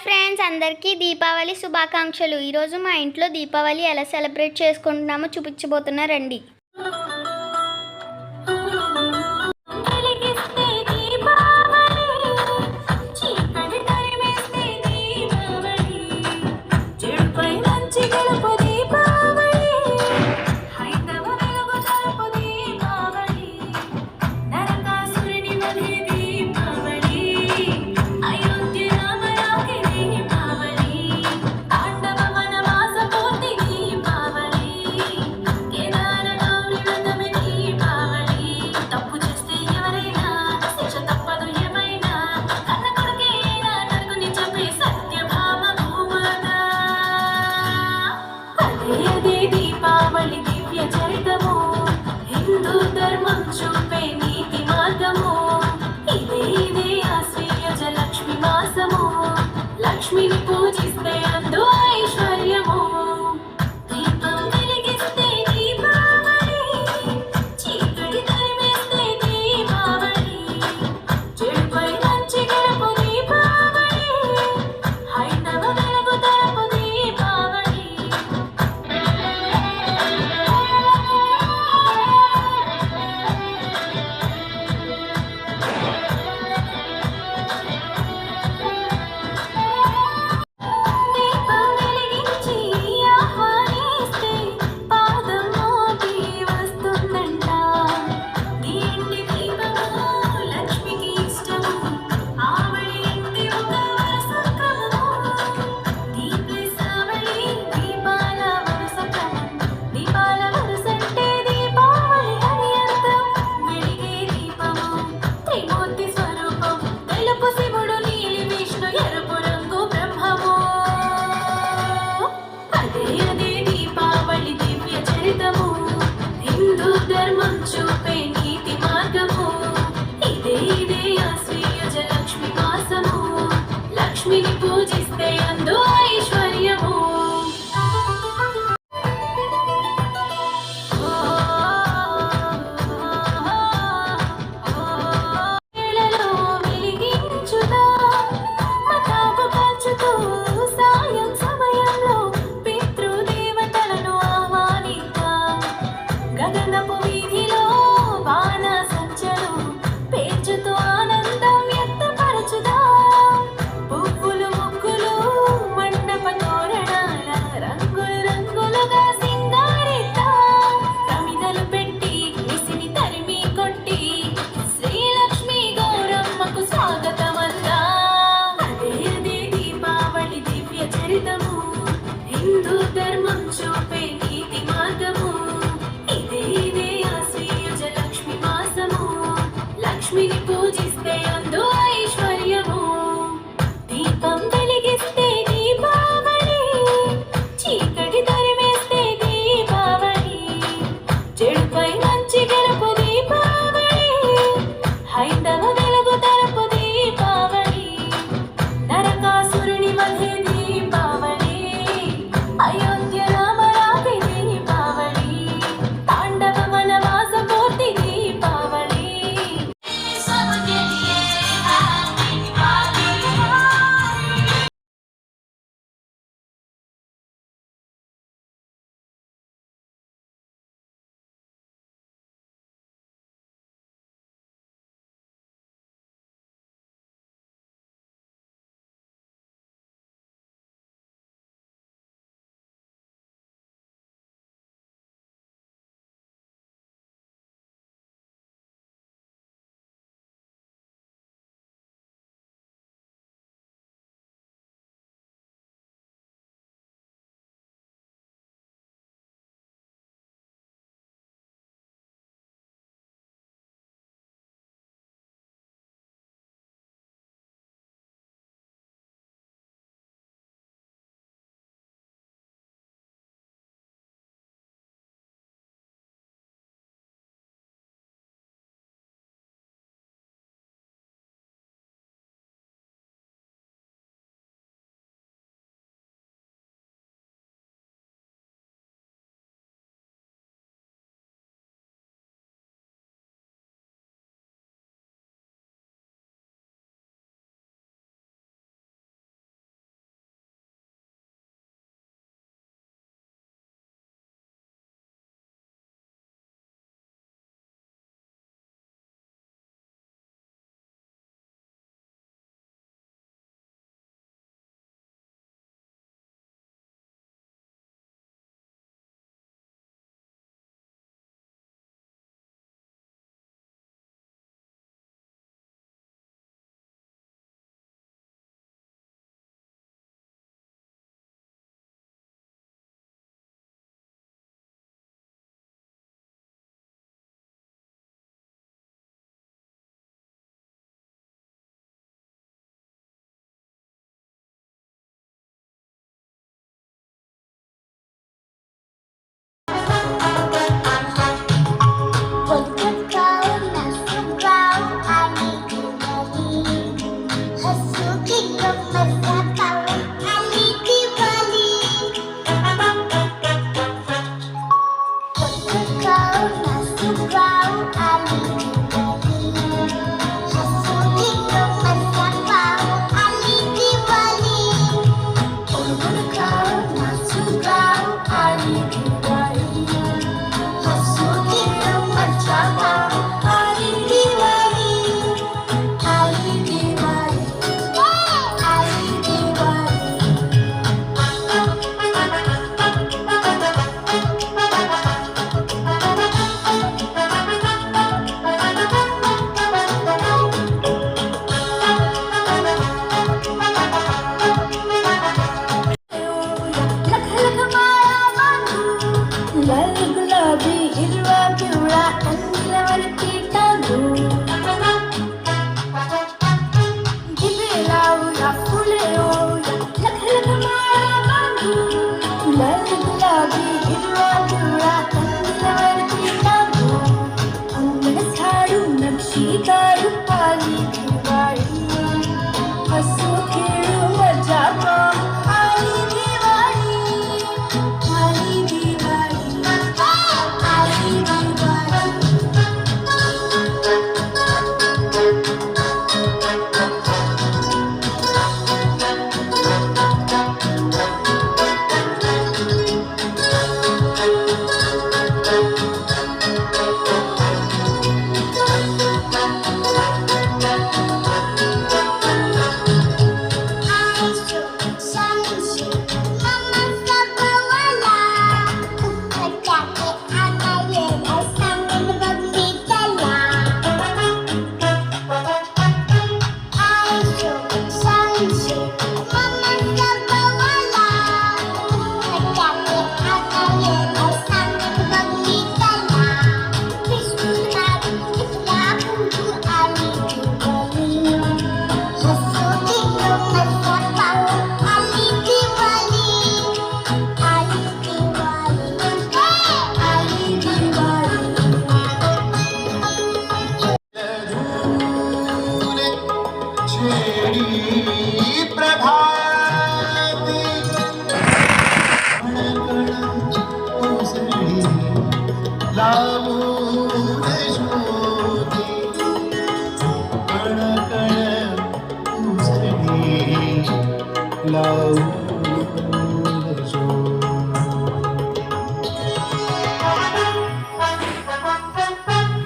Friends, అందరికీ దీపావళి శుభాకాంక్షలు. ఈరోజు మా ఇంట్లో దీపావళి ఎలా సెలబ్రేట్ చేసుకుంటున్నామో చూపించబోతున్నా రండి. చూపే నీతి మార్గము ఇదే ఇదే ఆశ్రయజ లక్ష్మి మాసము లక్ష్మిని పూజిస్తే అందు ఐశ్వర్యము దీపం వెలిగిస్తే దీపావళి చీకటి తరిమేస్తే దీపావళి చెడుపై మంచి గెలుపు దీపావళి హైందవ వెలుగు తరపు దీపావళి చూపే నీతి మార్గము ఇదే ఇదే ఆశ్రయజ లక్ష్మి మాసము లక్ష్మిని పూజిస్తే అందు ఐశ్వర్యము వెలిగించుదా మతాబు కాల్చుతూ సాయం సమయంలో పితృదేవతలను ఆహ్వానిద్దా గగనపు వీధిలో బాణ సంచలు పేర్చుతూ ఆనందం వ్యక్తపరచుదా పువ్వులు ముగ్గులు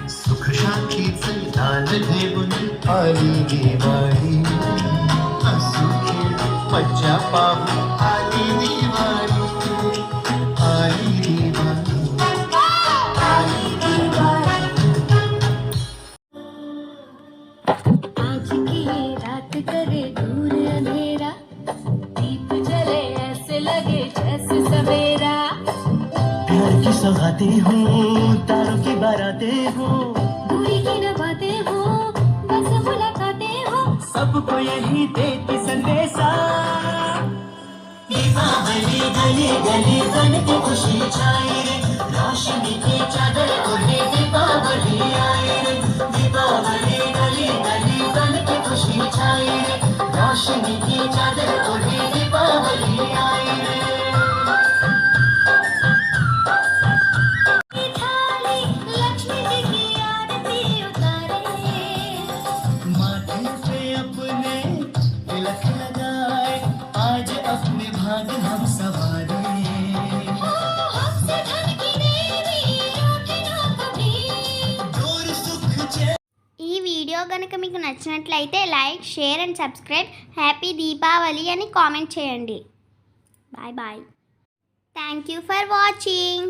सुख शांतीचं लाल घेऊन आली दिवाळी हसू खेळ मज्जा पाहू आली दिवाळी आली दिवाळी आली दिवाळी आज की ये रात करे दूर अंधेरा दीप जले ऐसे लगे जैसे सवेरा प्यार की सौगातें हों तारों की बारातें हों दूरी की न बातें हो बस मुलाकातें हो सबको यही देती संदेशा दीपावली गली गली बन के खुशी छाए रे रोशनी की चादर ओढ़े दीपावली आए रे दीपावली गली गली बन के खुशी छाए रे रोशनी की चादर ओढ़े दीपावली आए रे की थाली लक्ष्मी जी की आरती उतारे माथे पे अपने तिलक लगाए आज अपने भाग हम सवारे हमसे धन की देवी रूठे ना कभी दूर सुख चैन ఈ వీడియో కనుక మీకు నచ్చినట్లయితే like share and subscribe happy Deepavali అని కామెంట్ చేయండి bye bye thank you for watching